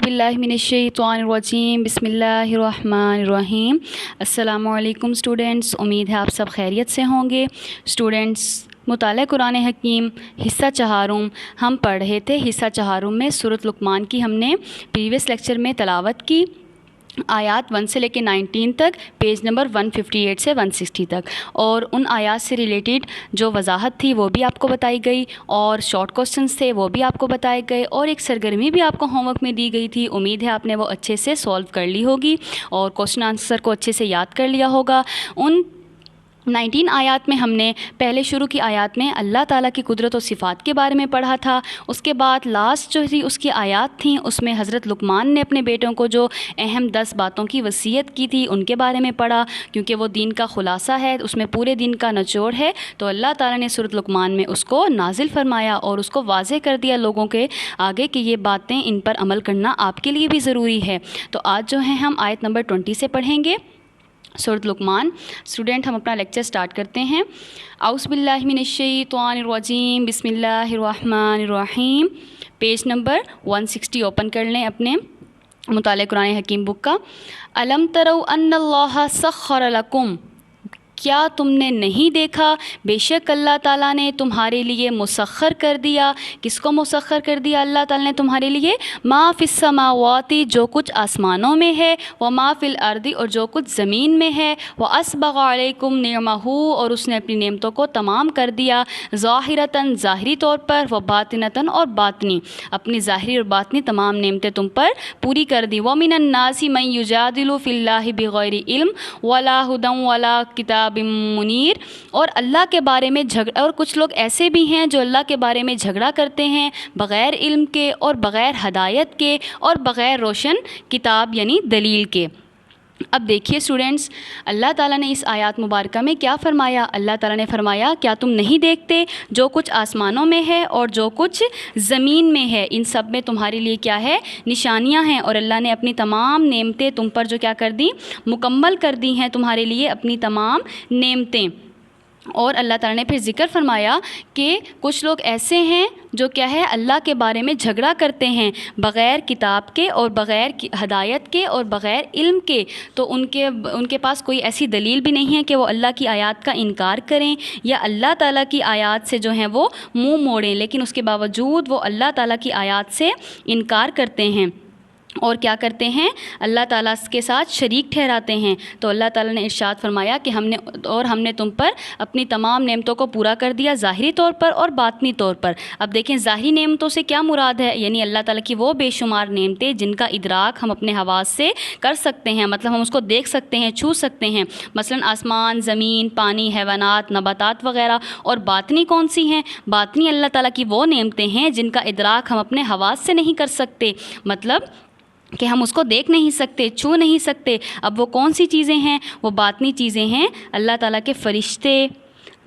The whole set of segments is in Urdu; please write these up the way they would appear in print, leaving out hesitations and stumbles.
باللہ من الشیطان الرجیم بسم اللہ الرحمن الرحیم۔ السلام علیکم اسٹوڈنٹس، امید ہے آپ سب خیریت سے ہوں گے۔ اسٹوڈنٹس، مطالعہ قرآن حکیم حصہ چہارم ہم پڑھ رہے تھے۔ حصہ چہارم میں سورۃ لقمان کی ہم نے پریویس لیکچر میں تلاوت کی، آیات 1 سے لے کے 19 تک، پیج نمبر 158 سے 160 تک، اور ان آیات سے ریلیٹڈ جو وضاحت تھی وہ بھی آپ کو بتائی گئی، اور شارٹ کوسچنس تھے وہ بھی آپ کو بتائے گئے، اور ایک سرگرمی بھی آپ کو ہوم ورک میں دی گئی تھی۔ امید ہے آپ نے وہ اچھے سے سولو کر لی ہوگی اور کوسچن آنسر کو اچھے سے یاد کر لیا ہوگا۔ ان 19 آیات میں ہم نے پہلے شروع کی آیات میں اللہ تعالیٰ کی قدرت و صفات کے بارے میں پڑھا تھا۔ اس کے بعد لاسٹ جو تھی اس کی آیات تھیں، اس میں حضرت لقمان نے اپنے بیٹوں کو جو اہم 10 باتوں کی وصیت کی تھی ان کے بارے میں پڑھا، کیونکہ وہ دین کا خلاصہ ہے، اس میں پورے دین کا نچوڑ ہے، تو اللہ تعالیٰ نے سورۃ لقمان میں اس کو نازل فرمایا اور اس کو واضح کر دیا لوگوں کے آگے کہ یہ باتیں، ان پر عمل کرنا آپ کے لیے بھی ضروری ہے۔ تو آج جو ہیں ہم آیت نمبر 20 سے پڑھیں گے سورۃ لقمان۔ اسٹوڈنٹ، ہم اپنا لیکچر سٹارٹ کرتے ہیں۔ اعوذ باللہ من الشیطان الرجیم بسم اللہ الرحمن الرحیم۔ پیج نمبر 160 اوپن کر لیں اپنے مطالعہ قرآن حکیم بک کا۔ الم تروا ان اللہ سخر لکم، کیا تم نے نہیں دیکھا بے شک اللہ تعالیٰ نے تمہارے لیے مسخر کر دیا۔ کس کو مسخر کر دیا اللہ تعالیٰ نے تمہارے لیے؟ ما فی السماوات، جو کچھ آسمانوں میں ہے، و ما فی الارض، اور جو کچھ زمین میں ہے، و اسبغ علیکم نعمہ، اور اس نے اپنی نعمتوں کو تمام کر دیا، ظاہرتاً ظاہری طور پر، و باطنتاً اور باطنی، اپنی ظاہری اور باطنی تمام نعمتیں تم پر پوری کر دی۔ ومن الناس من یجادل فی اللہ بغیر علم ولا ھدی ولا کتاب منیر، اور اللہ کے بارے میں اور کچھ لوگ ایسے بھی ہیں جو اللہ کے بارے میں جھگڑا کرتے ہیں بغیر علم کے اور بغیر ہدایت کے اور بغیر روشن کتاب یعنی دلیل کے۔ اب دیکھیے اسٹوڈنٹس، اللہ تعالیٰ نے اس آیات مبارکہ میں کیا فرمایا؟ اللہ تعالیٰ نے فرمایا کیا تم نہیں دیکھتے جو کچھ آسمانوں میں ہے اور جو کچھ زمین میں ہے، ان سب میں تمہارے لیے کیا ہے؟ نشانیاں ہیں، اور اللہ نے اپنی تمام نعمتیں تم پر جو کیا کر دیں؟ مکمل کر دی ہیں تمہارے لیے اپنی تمام نعمتیں۔ اور اللہ تعالیٰ نے پھر ذکر فرمایا کہ کچھ لوگ ایسے ہیں جو کیا ہے؟ اللہ کے بارے میں جھگڑا کرتے ہیں بغیر کتاب کے اور بغیر ہدایت کے اور بغیر علم کے، تو ان کے پاس کوئی ایسی دلیل بھی نہیں ہے کہ وہ اللہ کی آیات کا انکار کریں یا اللہ تعالیٰ کی آیات سے جو ہیں وہ منہ موڑیں، لیکن اس کے باوجود وہ اللہ تعالیٰ کی آیات سے انکار کرتے ہیں اور کیا کرتے ہیں؟ اللہ تعالیٰ کے ساتھ شریک ٹھہراتے ہیں۔ تو اللہ تعالیٰ نے ارشاد فرمایا کہ ہم نے تم پر اپنی تمام نعمتوں کو پورا کر دیا، ظاہری طور پر اور باطنی طور پر۔ اب دیکھیں ظاہری نعمتوں سے کیا مراد ہے؟ یعنی اللہ تعالیٰ کی وہ بے شمار نعمتیں جن کا ادراک ہم اپنے حواس سے کر سکتے ہیں، مطلب ہم اس کو دیکھ سکتے ہیں، چھو سکتے ہیں، مثلا آسمان، زمین، پانی، حیوانات، نباتات وغیرہ۔ اور باطنی کون سی ہیں؟ باطنی اللہ تعالیٰ کی وہ نعمتیں ہیں جن کا ادراک ہم اپنے حواس سے نہیں کر سکتے، مطلب کہ ہم اس کو دیکھ نہیں سکتے، چھو نہیں سکتے۔ اب وہ کون سی چیزیں ہیں؟ وہ باطنی چیزیں ہیں، اللہ تعالیٰ کے فرشتے،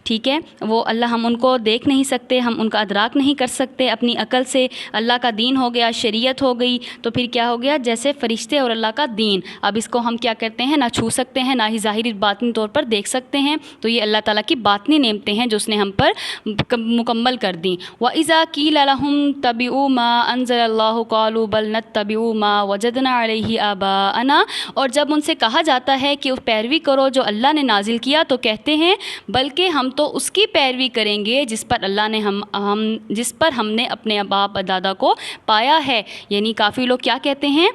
ٹھیک ہے، وہ ہم ان کو دیکھ نہیں سکتے، ہم ان کا ادراک نہیں کر سکتے اپنی عقل سے۔ اللہ کا دین ہو گیا، شریعت ہو گئی، تو پھر کیا ہو گیا؟ جیسے فرشتے اور اللہ کا دین، اب اس کو ہم کیا کرتے ہیں؟ نہ چھو سکتے ہیں، نہ ہی ظاہری باطنی طور پر دیکھ سکتے ہیں، تو یہ اللہ تعالیٰ کی باطنی نعمتیں ہیں جو اس نے ہم پر مکمل کر دیں۔ وَإِذَا قِيلَ لَهُمْ اتَّبِعُوا مَا أَنزَلَ اللَّهُ قَالُوا بَلْ نَتَّبِعُ مَا وَجَدْنَا عَلَيْهِ آبَاءَنَا، اور جب ان سے کہا جاتا ہے کہ پیروی کرو جو اللہ نے نازل کیا، تو کہتے ہیں بلکہ ہم تو اس کی پیروی کریں گے جس پر اللہ نے ہم نے اپنے باپ دادا کو پایا ہے۔ یعنی کافی لوگ کیا کہتے ہیں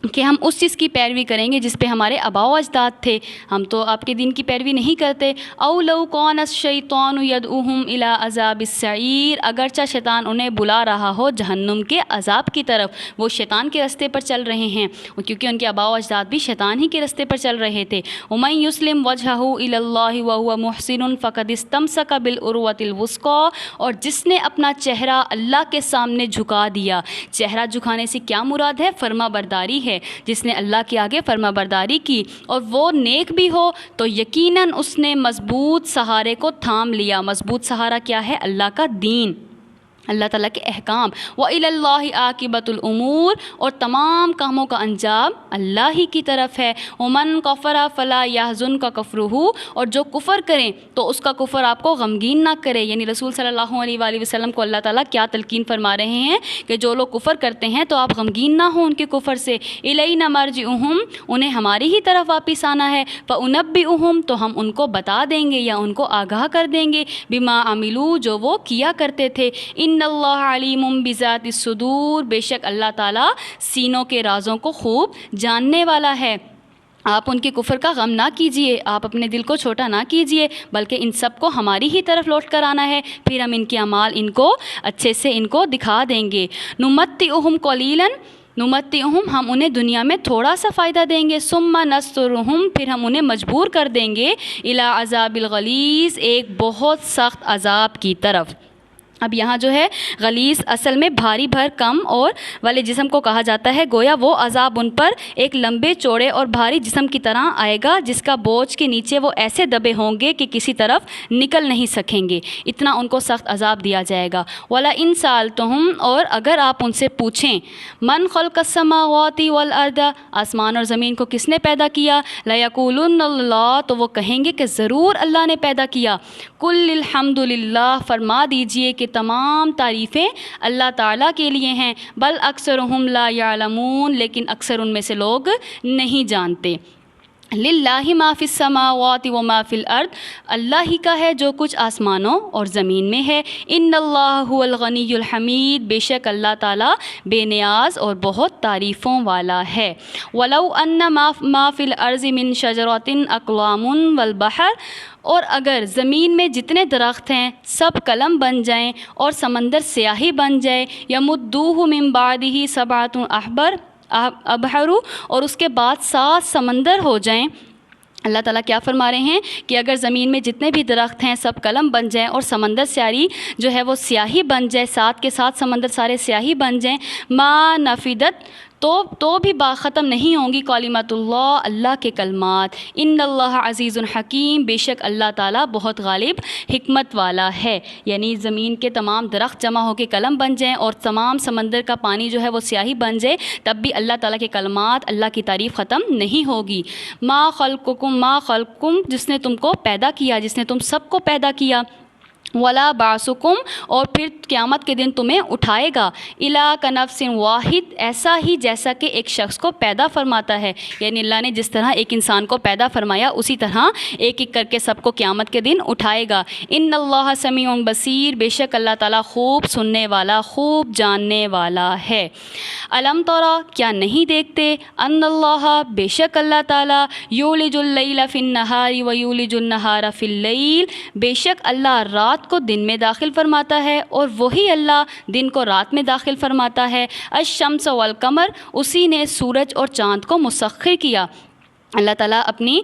کہ ہم اس چیز کی پیروی کریں گے جس پہ ہمارے آباء و اجداد تھے، ہم تو آپ کے دین کی پیروی نہیں کرتے۔ او لو کان الشیطان یدعوہم الی عذاب السعیر، اگرچہ شیطان انہیں بلا رہا ہو جہنم کے عذاب کی طرف، وہ شیطان کے راستے پر چل رہے ہیں کیونکہ ان کے آباء و اجداد بھی شیطان ہی کے راستے پر چل رہے تھے۔ ومن یسلم وجہہ الی اللہ وہو محسن فقد استمسک بالعروۃ الوثقی، اور جس نے اپنا چہرہ اللہ کے سامنے جھکا دیا، چہرہ جھکانے سے کیا مراد ہے؟ فرما برداری ہے، جس نے اللہ کے آگے فرما برداری کی اور وہ نیک بھی ہو تو یقیناً اس نے مضبوط سہارے کو تھام لیا۔ مضبوط سہارا کیا ہے؟ اللہ کا دین۔ اللہ تعالیٰ کے احکام، وَإِلَى اللَّهِ عَاقِبَةُ الْأُمُورِ، اور تمام کاموں کا انجام اللہ ہی کی طرف ہے۔ وَمَنْ كَفَرَ فَلَا يَحْزُنْكَ كُفْرُهُ، اور جو کفر کریں تو اس کا کفر آپ کو غمگین نہ کرے۔ یعنی رسول صلی اللہ علیہ وآلہ وسلم کو اللہ تعالیٰ کیا تلقین فرما رہے ہیں کہ جو لوگ کفر کرتے ہیں تو آپ غمگین نہ ہوں ان کے کفر سے۔ إِلَيْنَا مَرْجِعُهُمْ، انہیں ہماری ہی طرف واپس آنا ہے۔ فَأُنَبِّئُهُمْ، تو ہم ان کو بتا دیں گے یا ان کو آگاہ کر دیں گے، بِمَا عَمِلُوا، جو وہ کیا کرتے تھے۔ ان اللہ علیم بذات الصدور، بے شک اللہ تعالیٰ سینوں کے رازوں کو خوب جاننے والا ہے۔ آپ ان کے کفر کا غم نہ کیجئے، آپ اپنے دل کو چھوٹا نہ کیجئے، بلکہ ان سب کو ہماری ہی طرف لوٹ کر آنا ہے، پھر ہم ان کے اعمال ان کو اچھے سے ان کو دکھا دیں گے۔ نمتعہم قلیلا، نمتعہم، ہم انہیں دنیا میں تھوڑا سا فائدہ دیں گے، ثم نضطرہم، پھر ہم انہیں مجبور کر دیں گے، الی عذاب الغلیظ، ایک بہت سخت عذاب کی طرف۔ اب یہاں جو ہے غلیظ اصل میں بھاری بھر کم اور والے جسم کو کہا جاتا ہے، گویا وہ عذاب ان پر ایک لمبے چوڑے اور بھاری جسم کی طرح آئے گا جس کا بوجھ کے نیچے وہ ایسے دبے ہوں گے کہ کسی طرف نکل نہیں سکیں گے، اتنا ان کو سخت عذاب دیا جائے گا۔ وَلَئِن سَأَلْتَهُمْ، اور اگر آپ ان سے پوچھیں، من خلق السماوات والارض، آسمان اور زمین کو کس نے پیدا کیا، لَيَقُولُنَّ اللَّهُ، تو وہ کہیں گے کہ ضرور اللہ نے پیدا کیا۔ قُلِ الْحَمْدُ لِلَّهِ، فرما دیجئے کہ تمام تعریفیں اللہ تعالیٰ کے لیے ہیں، بل اکثرہم لا یعلمون، لیکن اکثر ان میں سے لوگ نہیں جانتے۔ للہ ما فی السماوات و ما فی الارض، اللہ ہی کا ہے جو کچھ آسمانوں اور زمین میں ہے۔ ان اللہ هو الغنی الحمید، بے شک اللہ تعالیٰ بے نیاز اور بہت تعریفوں والا ہے۔ ولو ان ما فی الارض من شجرۃ اقلام والبحر، اور اگر زمین میں جتنے درخت ہیں سب قلم بن جائیں اور سمندر سیاہی بن جائے، یمدوہ من بعدہ سبعۃ ابحر، اور اس کے بعد 7 سمندر ہو جائیں۔ اللہ تعالیٰ کیا فرما رہے ہیں کہ اگر زمین میں جتنے بھی درخت ہیں سب قلم بن جائیں اور سمندر سیاہی جو ہے وہ سیاہی بن جائے، 7 کے 7 سمندر سارے سیاہی بن جائیں، ما نفدت، تو بھی ختم نہیں ہوں گی کلمات اللہ، اللہ کے کلمات۔ ان اللہ عزیز الحکیم، بے شک اللہ تعالیٰ بہت غالب حکمت والا ہے۔ یعنی زمین کے تمام درخت جمع ہو کے قلم بن جائیں اور تمام سمندر کا پانی جو ہے وہ سیاہی بن جائے، تب بھی اللہ تعالیٰ کے کلمات، اللہ کی تعریف ختم نہیں ہوگی۔ ما خلقکم، جس نے تم کو پیدا کیا، جس نے تم سب کو پیدا کیا، ولا بعثکم، اور پھر قیامت کے دن تمہیں اٹھائے گا، الا کنفس واحد، ایسا ہی جیسا کہ ایک شخص کو پیدا فرماتا ہے۔ یعنی اللہ نے جس طرح ایک انسان کو پیدا فرمایا اسی طرح ایک ایک کر کے سب کو قیامت کے دن اٹھائے گا۔ ان اللہ سمیع بصیر، بے شک اللہ تعالیٰ خوب سننے والا، خوب جاننے والا ہے۔ الم ترى، کیا نہیں دیکھتے، ان اللہ، بے شک اللہ تعالیٰ، یولج اللیل فی النہار ویولج النہار فی اللیل، بے شک اللہ رات کو دن میں داخل فرماتا ہے اور وہی اللہ دن کو رات میں داخل فرماتا ہے۔ الشمس والقمر، اسی نے سورج اور چاند کو مسخر کیا۔ اللہ تعالیٰ اپنی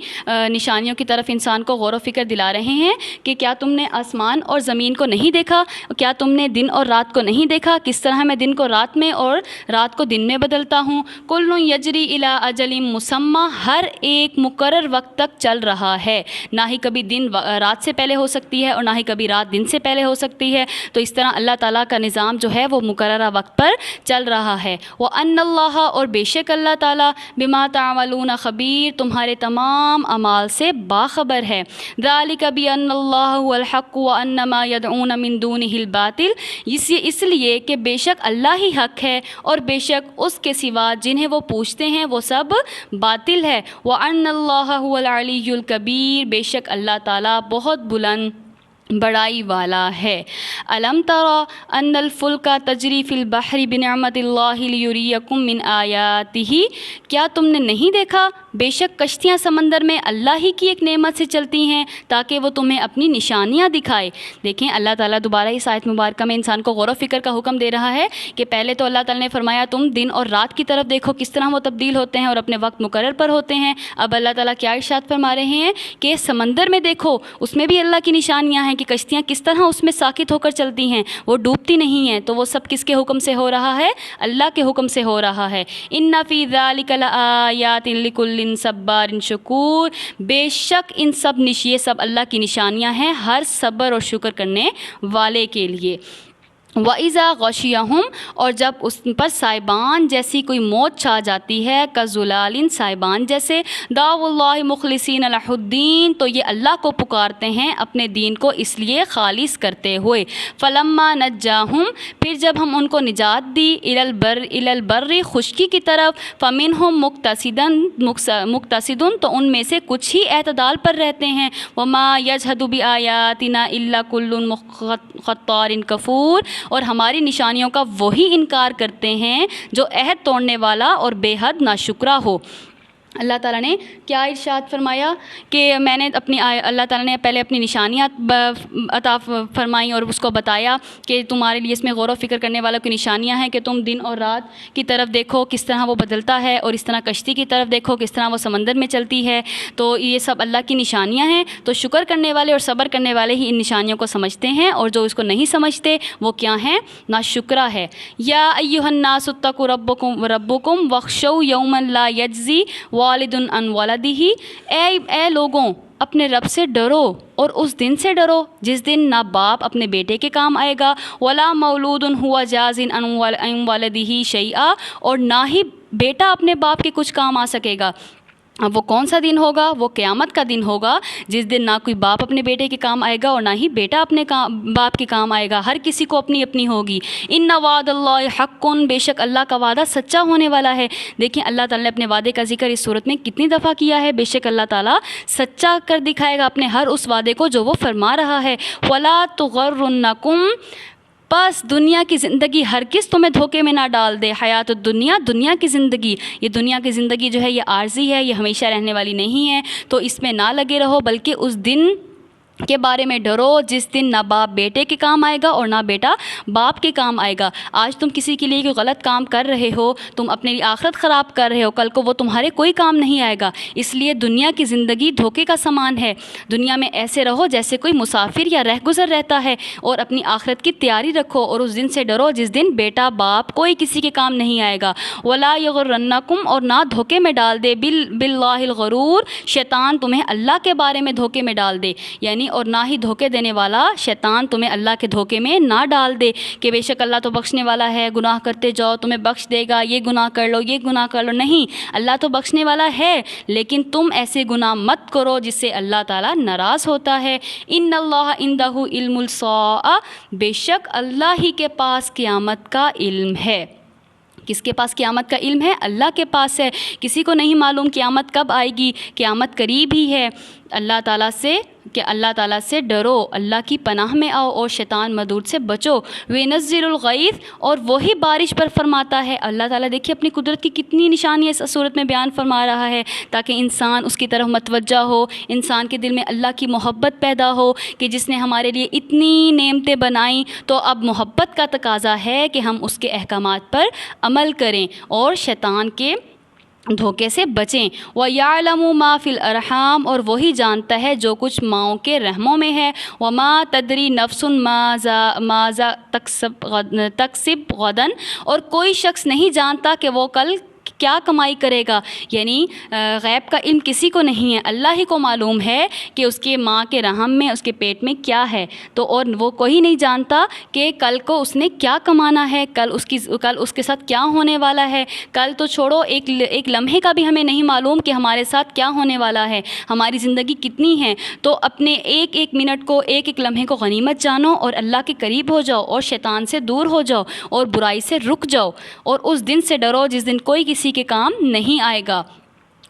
نشانیوں کی طرف انسان کو غور و فکر دلا رہے ہیں کہ کیا تم نے آسمان اور زمین کو نہیں دیکھا، کیا تم نے دن اور رات کو نہیں دیکھا، کس طرح میں دن کو رات میں اور رات کو دن میں بدلتا ہوں۔ کل یجری الی اجل مسمی، ہر ایک مقرر وقت تک چل رہا ہے، نہ ہی کبھی دن رات سے پہلے ہو سکتی ہے اور نہ ہی کبھی رات دن سے پہلے ہو سکتی ہے، تو اس طرح اللہ تعالیٰ کا نظام جو ہے وہ مقررہ وقت پر چل رہا ہے۔ وَأَنَّ اللَّهَ، اور بے شک اللہ تعالیٰ، بما تعملون خبیر، تمہارے تمام اعمال سے باخبر ہے۔ ذالک بأن اللہ هو الحق وأن ما يدعون من دونه الباطل، اس لیے کہ بے شک اللہ ہی حق ہے اور بے شک اس کے سوا جنہیں وہ پوچھتے ہیں وہ سب باطل ہے۔ وأن اللہ هو العلی الکبیر، بے شک اللہ تعالیٰ بہت بلند بڑائی والا ہے۔ الم ترى ان الفلک تجری فی البحر بنعمت اللہ لیریکم من آیاتہ، کیا تم نے نہیں دیکھا، بے شک کشتیاں سمندر میں اللہ ہی کی ایک نعمت سے چلتی ہیں تاکہ وہ تمہیں اپنی نشانیاں دکھائے۔ دیکھیں اللہ تعالیٰ دوبارہ اس آیت مبارکہ میں انسان کو غور و فکر کا حکم دے رہا ہے کہ پہلے تو اللہ تعالیٰ نے فرمایا تم دن اور رات کی طرف دیکھو کس طرح وہ تبدیل ہوتے ہیں اور اپنے وقت مقرر پر ہوتے ہیں۔ اب اللہ تعالیٰ کیا ارشاد فرما رہے ہیں کہ سمندر میں دیکھو، اس میں بھی اللہ کی نشانیاں ہیں کہ کشتیاں کس طرح اس میں ساکت ہو کر چلتی ہیں، وہ ڈوبتی نہیں ہیں، تو وہ سب کس کے حکم سے ہو رہا ہے، اللہ کے حکم سے ہو رہا ہے۔ ان فی ذلک لآیات لکل صبار شکور، بے شک ان سب یہ سب اللہ کی نشانیاں ہیں ہر صبر اور شکر کرنے والے کے لیے۔ وَإِذَا غَشِيَهُمْ اور جب اس پر سائبان جیسی کوئی موت چھا جاتی ہے، کَذُلَالٍ سائبان جیسے، دعوا اللہ مخلصین لہ الدین تو یہ اللہ کو پکارتے ہیں اپنے دین کو اس لیے خالص کرتے ہوئے، فَلَمَّا نَجَّاهُمْ پھر جب ہم ان کو نجات دی، إِلَى الْبَرِّ خشکی کی طرف، فَمِنْهُمْ مُقْتَصِدٌ تو ان میں سے کچھ ہی اعتدال پر رہتے ہیں، وَمَا يَجْحَدُ بِآيَاتِنَا إِلَّا كُلُّ خَطَّارٍ كَفُورٍ اور ہماری نشانیوں کا وہی انکار کرتے ہیں جو عہد توڑنے والا اور بے حد ناشکرا ہو۔ اللہ تعالیٰ نے کیا ارشاد فرمایا کہ میں نے اللہ تعالیٰ نے پہلے اپنی نشانیاں عطا فرمائیں اور اس کو بتایا کہ تمہارے لیے اس میں غور و فکر کرنے والا کی نشانیاں ہیں کہ تم دن اور رات کی طرف دیکھو کس طرح وہ بدلتا ہے، اور اس طرح کشتی کی طرف دیکھو کس طرح وہ سمندر میں چلتی ہے، تو یہ سب اللہ کی نشانیاں ہیں۔ تو شکر کرنے والے اور صبر کرنے والے ہی ان نشانیوں کو سمجھتے ہیں، اور جو اس کو نہیں سمجھتے وہ کیا ہیں؟ ناشکرا ہے۔ یا ایھا الناس اتقوا ربکم واخشوا یوما لا یجزی والد عن ولدہ اے لوگوں اپنے رب سے ڈرو اور اس دن سے ڈرو جس دن نہ باپ اپنے بیٹے کے کام آئے گا، ولا مولود ہوا جاز عن والدہ شیئا اور نہ ہی بیٹا اپنے باپ کے کچھ کام آ سکے گا۔ اب وہ کون سا دن ہوگا؟ وہ قیامت کا دن ہوگا جس دن نہ کوئی باپ اپنے بیٹے کے کام آئے گا اور نہ ہی بیٹا اپنے باپ کے کام آئے گا، ہر کسی کو اپنی اپنی ہوگی۔ ان وعد اللہ حق بے شک اللہ کا وعدہ سچا ہونے والا ہے۔ دیکھیں اللہ تعالیٰ نے اپنے وعدے کا ذکر اس صورت میں کتنی دفعہ کیا ہے، بے شک اللہ تعالیٰ سچا کر دکھائے گا اپنے ہر اس وعدے کو جو وہ فرما رہا ہے۔ ولا تغرنکم بس دنیا کی زندگی ہرگز تمہیں دھوکے میں نہ ڈال دے، حیات الدنیا دنیا کی زندگی، یہ دنیا کی زندگی جو ہے یہ عارضی ہے، یہ ہمیشہ رہنے والی نہیں ہے، تو اس میں نہ لگے رہو بلکہ اس دن کے بارے میں ڈرو جس دن نہ باپ بیٹے کے کام آئے گا اور نہ بیٹا باپ کے کام آئے گا۔ آج تم کسی کے لیے کوئی غلط کام کر رہے ہو، تم اپنے لیے آخرت خراب کر رہے ہو، کل کو وہ تمہارے کوئی کام نہیں آئے گا، اس لیے دنیا کی زندگی دھوکے کا سامان ہے۔ دنیا میں ایسے رہو جیسے کوئی مسافر یا رہ گزر رہتا ہے، اور اپنی آخرت کی تیاری رکھو اور اس دن سے ڈرو جس دن بیٹا باپ کوئی کسی کے کام نہیں آئے گا۔ ولا یغرنکم اور نہ دھوکے میں ڈال دے باللہ الغرور شیطان تمہیں اللہ کے بارے میں دھوکے میں ڈال دے، یعنی اور نہ ہی دھوکے دینے والا شیطان تمہیں اللہ کے دھوکے میں نہ ڈال دے کہ بے شک اللہ تو بخشنے والا ہے، گناہ کرتے جاؤ تمہیں بخش دے گا، یہ گناہ کر لو یہ گناہ کر لو۔ نہیں، اللہ تو بخشنے والا ہے لیکن تم ایسے گناہ مت کرو جس سے اللہ تعالیٰ ناراض ہوتا ہے۔ ان اللہ عندہ علم الساعہ بے شک اللہ ہی کے پاس قیامت کا علم ہے۔ کس کے پاس قیامت کا علم ہے؟ اللہ کے پاس ہے۔ کسی کو نہیں معلوم قیامت کب آئے گی، قیامت قریب ہی ہے۔ اللہ تعالیٰ سے ڈرو، اللہ کی پناہ میں آؤ اور شیطان مردود سے بچو۔ وَيُنَزِّلُ الْغَيْثَ اور وہی بارش پر فرماتا ہے۔ اللہ تعالیٰ دیکھیے اپنی قدرت کی کتنی نشانی اس صورت میں بیان فرما رہا ہے تاکہ انسان اس کی طرف متوجہ ہو، انسان کے دل میں اللہ کی محبت پیدا ہو کہ جس نے ہمارے لیے اتنی نعمتیں بنائیں تو اب محبت کا تقاضا ہے کہ ہم اس کے احکامات پر عمل کریں اور شیطان کے دھوکے سے بچیں۔ وَيَعْلَمُ مَا فِي الْأَرْحَامِ اور وہی جانتا ہے جو کچھ ماؤں کے رحموں میں ہے۔ وَمَا تَدْرِي نَفْسٌ مَاذَا تَكْسِبُ غَدًا اور کوئی شخص نہیں جانتا کہ وہ کل کیا کمائی کرے گا، یعنی غیب کا علم کسی کو نہیں ہے، اللہ ہی کو معلوم ہے کہ اس کے ماں کے رحم میں اس کے پیٹ میں کیا ہے، تو اور وہ کوئی نہیں جانتا کہ کل کو اس نے کیا کمانا ہے، کل اس کے ساتھ کیا ہونے والا ہے۔ کل تو چھوڑو، ایک لمحے کا بھی ہمیں نہیں معلوم کہ ہمارے ساتھ کیا ہونے والا ہے، ہماری زندگی کتنی ہے، تو اپنے ایک منٹ کو ایک لمحے کو غنیمت جانو اور اللہ کے قریب ہو جاؤ اور شیطان سے دور ہو جاؤ اور برائی سے رک جاؤ اور اس دن سے ڈرو جس دن کوئی کسی کے کام نہیں آئے گا۔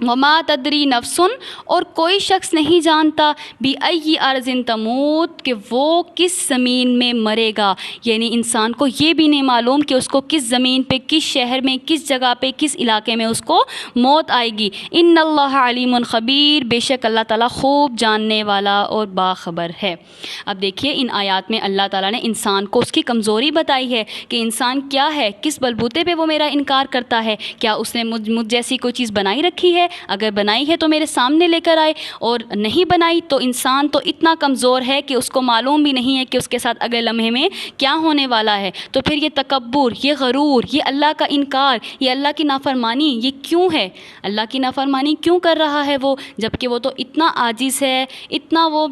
وما تدری نفسن اور کوئی شخص نہیں جانتا بأی ارض تموت کہ وہ کس زمین میں مرے گا، یعنی انسان کو یہ بھی نہیں معلوم کہ اس کو کس زمین پہ، کس شہر میں، کس جگہ پہ، کس علاقے میں اس کو موت آئے گی۔ ان اللہ علیم خبیر بے شک اللہ تعالیٰ خوب جاننے والا اور باخبر ہے۔ اب دیکھیے ان آیات میں اللہ تعالیٰ نے انسان کو اس کی کمزوری بتائی ہے کہ انسان کیا ہے، کس بلبوتے پہ وہ میرا انکار کرتا ہے، کیا اس نے مجھ جیسی کوئی چیز بنائی رکھی ہے، اگر بنائی ہے تو میرے سامنے لے کر آئے، اور نہیں بنائی تو انسان تو اتنا کمزور ہے کہ اس کو معلوم بھی نہیں ہے کہ اس کے ساتھ اگلے لمحے میں کیا ہونے والا ہے۔ تو پھر یہ تکبر، یہ غرور، یہ اللہ کا انکار، یہ اللہ کی نافرمانی یہ کیوں ہے؟ اللہ کی نافرمانی کیوں کر رہا ہے وہ، جبکہ وہ تو اتنا عاجز ہے، اتنا وہ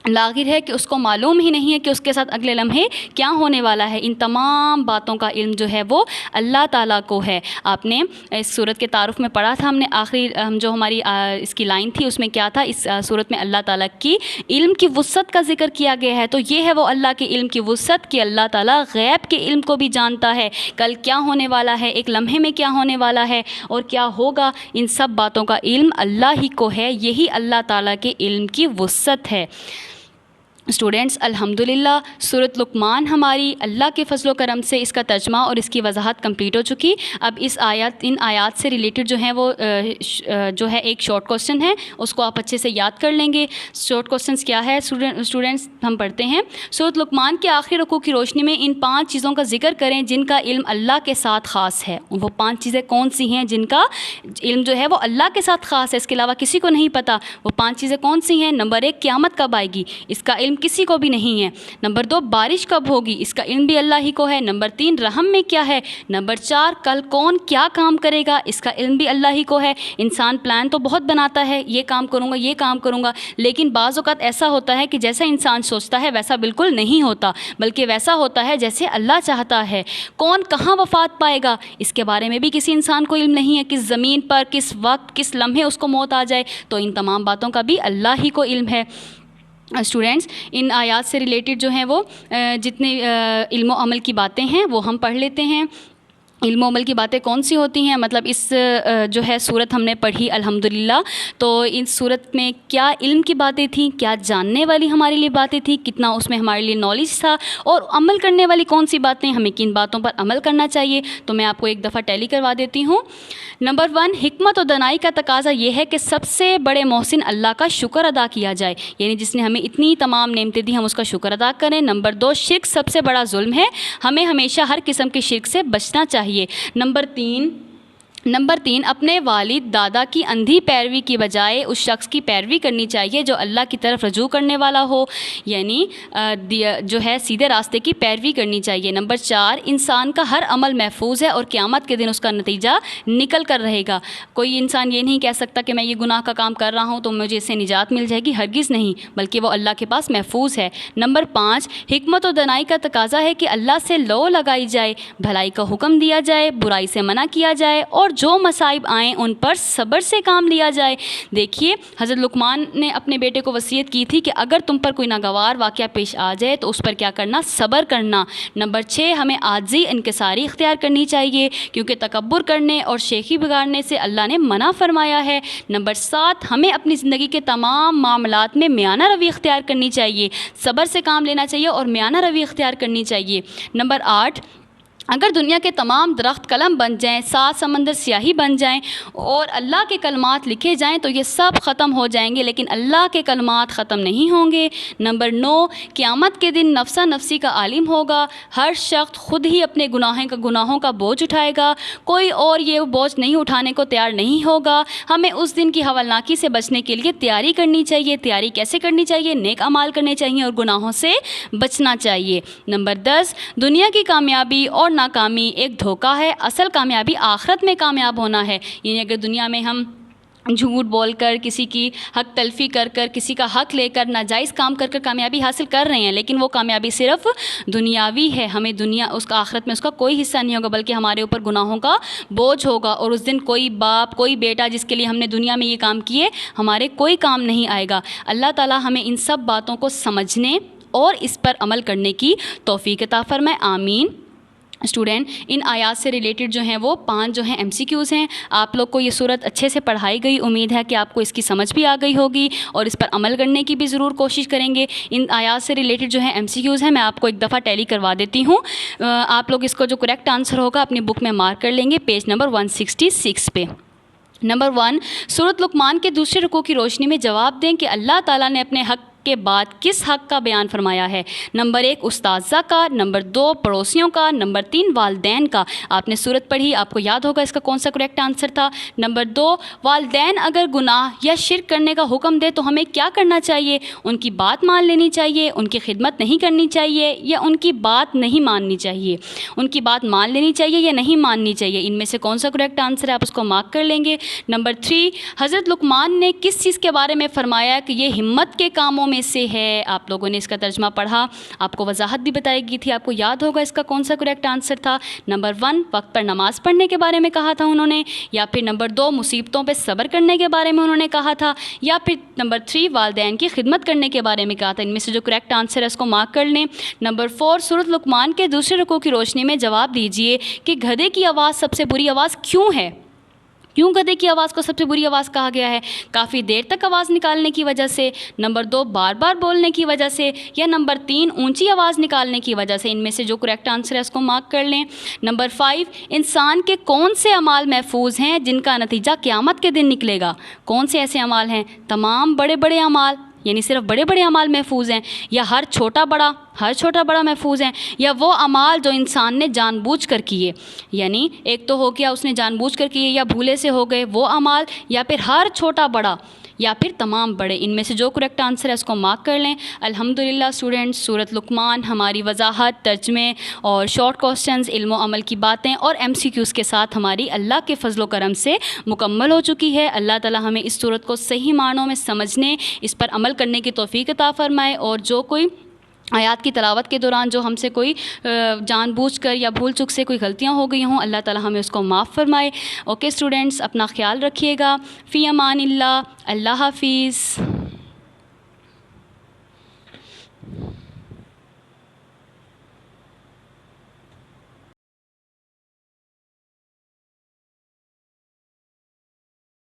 لاغر ہے کہ اس کو معلوم ہی نہیں ہے کہ اس کے ساتھ اگلے لمحے کیا ہونے والا ہے۔ ان تمام باتوں کا علم جو ہے وہ اللہ تعالیٰ کو ہے۔ آپ نے اس صورت کے تعارف میں پڑھا تھا، ہم نے آخری جو ہماری اس کی لائن تھی اس میں کیا تھا، اس صورت میں اللہ تعالیٰ کی علم کی وسعت کا ذکر کیا گیا ہے۔ تو یہ ہے وہ اللہ کے علم کی وسعت کہ اللہ تعالیٰ غیب کے علم کو بھی جانتا ہے، کل کیا ہونے والا ہے، ایک لمحے میں کیا ہونے والا ہے اور کیا ہوگا، ان سب باتوں کا علم اللہ ہی کو ہے۔ یہی اللہ تعالیٰ کے علم کی وسعت ہے۔ اسٹوڈنٹس الحمدللہ سورۃ لقمان ہماری اللہ کے فضل و کرم سے اس کا ترجمہ اور اس کی وضاحت کمپلیٹ ہو چکی۔ اب ان آیات سے ریلیٹڈ جو ہیں وہ جو ہے ایک شارٹ کوسچن ہے، اس کو آپ اچھے سے یاد کر لیں گے۔ شارٹ کوسچنس کیا ہے اسٹوڈنٹس، ہم پڑھتے ہیں۔ سورۃ لقمان کے آخری رکوع کی روشنی میں ان 5 چیزوں کا ذکر کریں جن کا علم اللہ کے ساتھ خاص ہے۔ وہ 5 چیزیں کون سی ہیں جن کا علم جو ہے وہ اللہ کے ساتھ خاص ہے، اس کے علاوہ کسی کو نہیں پتہ۔ وہ 5 چیزیں کون سی ہیں؟ نمبر 1 قیامت کب آئے گی، اس کا علم کسی کو بھی نہیں ہے۔ نمبر 2 بارش کب ہوگی، اس کا علم بھی اللہ ہی کو ہے۔ نمبر 3 رحم میں کیا ہے۔ نمبر 4 کل کون کیا کام کرے گا، اس کا علم بھی اللہ ہی کو ہے۔ انسان پلان تو بہت بناتا ہے، یہ کام کروں گا، یہ کام کروں گا، لیکن بعض اوقات ایسا ہوتا ہے کہ جیسا انسان سوچتا ہے ویسا بالکل نہیں ہوتا، بلکہ ویسا ہوتا ہے جیسے اللہ چاہتا ہے۔ کون کہاں وفات پائے گا، اس کے بارے میں بھی کسی انسان کو علم نہیں ہے، کس زمین پر کس وقت کس لمحے اس کو موت آ جائے، تو ان تمام باتوں کا بھی اللہ ہی کو علم ہے۔ اسٹوڈنٹس ان آیات سے ریلیٹڈ جو ہیں وہ جتنے علم و عمل کی باتیں ہیں وہ ہم پڑھ لیتے ہیں۔ علم و عمل کی باتیں کون سی ہوتی ہیں، مطلب اس جو ہے صورت ہم نے پڑھی الحمدللہ، تو اس صورت میں کیا علم کی باتیں تھیں، کیا جاننے والی ہمارے لیے باتیں تھیں، کتنا اس میں ہمارے لیے نالج تھا، اور عمل کرنے والی کون سی باتیں، ہمیں کن باتوں پر عمل کرنا چاہیے۔ تو میں آپ کو ایک دفعہ ٹیلی کروا دیتی ہوں۔ نمبر 1 حکمت و دانائی کا تقاضا یہ ہے کہ سب سے بڑے محسن اللہ کا شکر ادا کیا جائے، یعنی جس نے ہمیں اتنی تمام نعمتیں دی ہم اس کا شکر ادا کریں۔ نمبر 2 شرک سب سے بڑا ظلم ہے، ہمیں ہمیشہ ہر قسم کے شرک سے بچنا چاہیے۔ نمبر 3 اپنے والد دادا کی اندھی پیروی کی بجائے اس شخص کی پیروی کرنی چاہیے جو اللہ کی طرف رجوع کرنے والا ہو، یعنی جو ہے سیدھے راستے کی پیروی کرنی چاہیے۔ نمبر 4 انسان کا ہر عمل محفوظ ہے اور قیامت کے دن اس کا نتیجہ نکل کر رہے گا۔ کوئی انسان یہ نہیں کہہ سکتا کہ میں یہ گناہ کا کام کر رہا ہوں تو مجھے اس سے نجات مل جائے گی، ہرگز نہیں، بلکہ وہ اللہ کے پاس محفوظ ہے۔ نمبر 5 حکمت و دانائی کا تقاضا ہے کہ اللہ سے لو لگائی جائے، بھلائی کا حکم دیا جائے، برائی سے منع کیا جائے، اور جو مصائب آئیں ان پر صبر سے کام لیا جائے۔ دیکھیے حضرت لقمان نے اپنے بیٹے کو وصیت کی تھی کہ اگر تم پر کوئی ناگوار واقعہ پیش آ جائے تو اس پر کیا کرنا، صبر کرنا۔ نمبر 6 ہمیں عاجزی انکساری اختیار کرنی چاہیے، کیونکہ تکبر کرنے اور شیخی بگاڑنے سے اللہ نے منع فرمایا ہے۔ نمبر 7 ہمیں اپنی زندگی کے تمام معاملات میں میانہ روی اختیار کرنی چاہیے، صبر سے کام لینا چاہیے اور میانہ روی اختیار کرنی چاہیے۔ نمبر 8 اگر دنیا کے تمام درخت قلم بن جائیں، 7 سمندر سیاہی بن جائیں اور اللہ کے کلمات لکھے جائیں تو یہ سب ختم ہو جائیں گے، لیکن اللہ کے کلمات ختم نہیں ہوں گے۔ نمبر 9 قیامت کے دن نفسا نفسی کا عالم ہوگا، ہر شخص خود ہی اپنے گناہوں کا بوجھ اٹھائے گا، کوئی اور یہ بوجھ نہیں اٹھانے کو تیار نہیں ہوگا۔ ہمیں اس دن کی ہولناکی سے بچنے کے لیے تیاری کرنی چاہیے۔ تیاری کیسے کرنی چاہیے؟ نیک اعمال کرنے چاہیے اور گناہوں سے بچنا چاہیے۔ نمبر 10 دنیا کی کامیابی اور ناکامی ایک دھوکہ ہے، اصل کامیابی آخرت میں کامیاب ہونا ہے۔ یعنی اگر دنیا میں ہم جھوٹ بول کر، کسی کی حق تلفی کر کر، کسی کا حق لے کر، ناجائز کام کر کر کامیابی حاصل کر رہے ہیں، لیکن وہ کامیابی صرف دنیاوی ہے، ہمیں اس کا آخرت میں اس کا کوئی حصہ نہیں ہوگا، بلکہ ہمارے اوپر گناہوں کا بوجھ ہوگا، اور اس دن کوئی باپ کوئی بیٹا جس کے لیے ہم نے دنیا میں یہ کام کیے ہمارے کوئی کام نہیں آئے گا۔ اللہ تعالی ہمیں ان سب باتوں کو سمجھنے اور اس پر عمل کرنے کی توفیق عطا فرمائے، آمین۔ اسٹوڈنٹ ان آیات سے ریلیٹڈ جو ہیں وہ 5 جو ہیں MCQs ہیں۔ آپ لوگ کو یہ صورت اچھے سے پڑھائی گئی، امید ہے کہ آپ کو اس کی سمجھ بھی آ گئی ہوگی اور اس پر عمل کرنے کی بھی ضرور کوشش کریں گے۔ ان آیات سے ریلیٹڈ جو ہیں MCQs ہیں، میں آپ کو ایک دفعہ ٹیلی کروا دیتی ہوں۔ آپ لوگ اس کو جو کریکٹ آنسر ہوگا اپنی بک میں مارک کر لیں گے پیج نمبر 166 پہ۔ نمبر 1 سورۃ لقمان کے دوسرے رکوع کی روشنی میں جواب دیں کہ اللہ تعالیٰ نے اپنے حق کے بعد کس حق کا بیان فرمایا ہے۔ نمبر 1 اساتذہ کا، نمبر 2 پڑوسیوں کا، نمبر 3 والدین کا۔ آپ نے صورت پڑھی، آپ کو یاد ہوگا اس کا کون سا کریکٹ آنسر تھا۔ نمبر 2 والدین اگر گناہ یا شرک کرنے کا حکم دے تو ہمیں کیا کرنا چاہیے؟ ان کی بات مان لینی چاہیے، ان کی خدمت نہیں کرنی چاہیے، یا ان کی بات نہیں ماننی چاہیے؟ ان کی بات مان لینی چاہیے یا نہیں ماننی چاہیے؟ ان میں سے کون سا کریکٹ آنسر ہے، آپ اس کو مارک کر لیں گے۔ نمبر 3 حضرت لقمان نے کس چیز کے بارے میں فرمایا کہ یہ ہمت کے کاموں میں میں سے ہے. آپ لوگوں نے اس کا ترجمہ پڑھا, آپ کو وضاحت بھی بتائی گئی تھی. آپ کو یاد ہوگا اس کا کون سا کریکٹ آنسر تھا. نمبر 1 وقت پر نماز پڑھنے کے بارے میں کہا تھا انہوں نے, یا پھر نمبر 2 مصیبتوں پہ صبر کرنے کے بارے میں انہوں نے کہا تھا, یا پھر نمبر 3 والدین کی خدمت کرنے کے بارے میں کہا تھا. ان میں سے جو کریکٹ آنسر ہے اس کو مارک کر لیں. نمبر 4 سورۃ لقمان کے دوسرے رکوع کی روشنی میں جواب دیجئے کہ گدھے کی آواز سب سے بری آواز کیوں ہے. کیوں گدھے کی آواز کو سب سے بری آواز کہا گیا ہے؟ کافی دیر تک آواز نکالنے کی وجہ سے, نمبر 2 بار بار بولنے کی وجہ سے, یا نمبر 3 اونچی آواز نکالنے کی وجہ سے. ان میں سے جو کریکٹ آنسر ہے اس کو مارک کر لیں. نمبر 5 انسان کے کون سے اعمال محفوظ ہیں جن کا نتیجہ قیامت کے دن نکلے گا. کون سے ایسے اعمال ہیں؟ تمام بڑے بڑے اعمال, یعنی صرف بڑے بڑے اعمال محفوظ ہیں, یا ہر چھوٹا بڑا محفوظ ہیں, یا وہ اعمال جو انسان نے جان بوجھ کر کیے. یعنی ایک تو ہو گیا اس نے جان بوجھ کر کیے یا بھولے سے ہو گئے وہ اعمال, یا پھر ہر چھوٹا بڑا, یا پھر تمام بڑے. ان میں سے جو کریکٹ آنسر ہے اس کو مارک کر لیں. الحمدللہ اسٹوڈنٹس, سورۃ لقمان ہماری وضاحت, ترجمے اور شارٹ کوسچنز, علم و عمل کی باتیں اور MCQs کے ساتھ ہماری اللہ کے فضل و کرم سے مکمل ہو چکی ہے. اللہ تعالی ہمیں اس سورت کو صحیح معنوں میں سمجھنے, اس پر عمل کرنے کی توفیق عطا فرمائے, اور جو کوئی آیات کی تلاوت کے دوران جو ہم سے کوئی جان بوجھ کر یا بھول چک سے کوئی غلطیاں ہو گئی ہوں, اللہ تعالی ہمیں اس کو معاف فرمائے. اوکے اسٹوڈنٹس, اپنا خیال رکھیے گا. فی امان اللہ. اللہ حافظ.